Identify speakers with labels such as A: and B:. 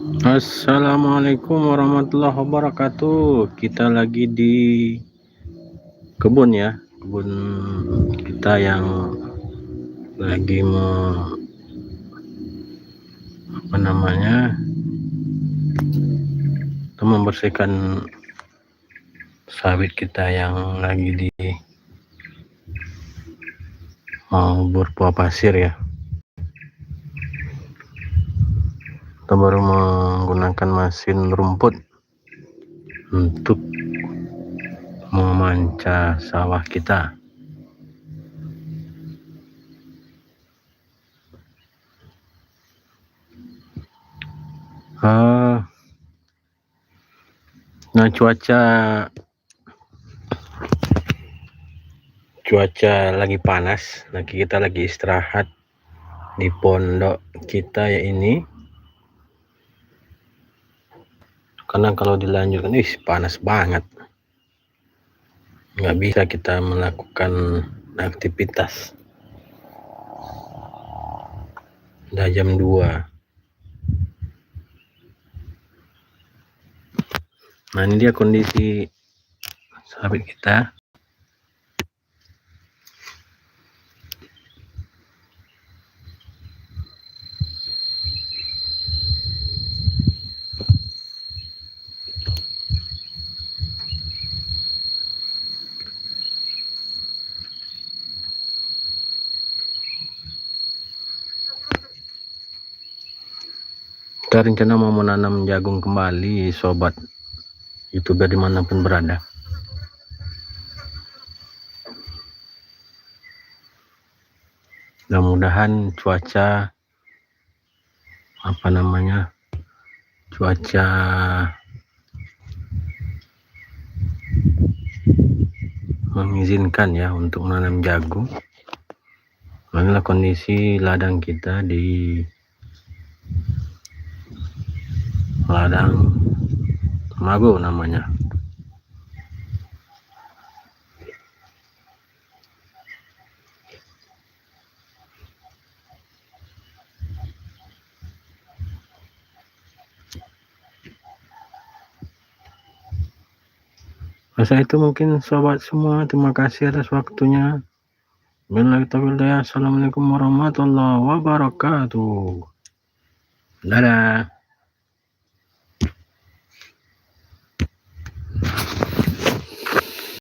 A: Assalamualaikum warahmatullahi wabarakatuh. Kita lagi di kebun ya, kebun kita yang lagi membersihkan sawit kita yang lagi di berbuah pasir ya. Kita baru menggunakan mesin rumput untuk memanca sawah kita. Nah, cuaca lagi panas, kita lagi istirahat di pondok kita ya ini, karena kalau dilanjutkan panas banget, nggak bisa kita melakukan aktivitas. Udah jam 2. Nah, ini dia kondisi sawit kita. Kita rencana mau menanam jagung kembali, sobat YouTuber dimanapun berada. Mudah-mudahan cuaca mengizinkan ya untuk menanam jagung. Inilah kondisi ladang kita di ladang Mago namanya. Masa itu mungkin sobat semua, terima kasih atas waktunya. Assalamualaikum warahmatullahi wabarakatuh. Dadah.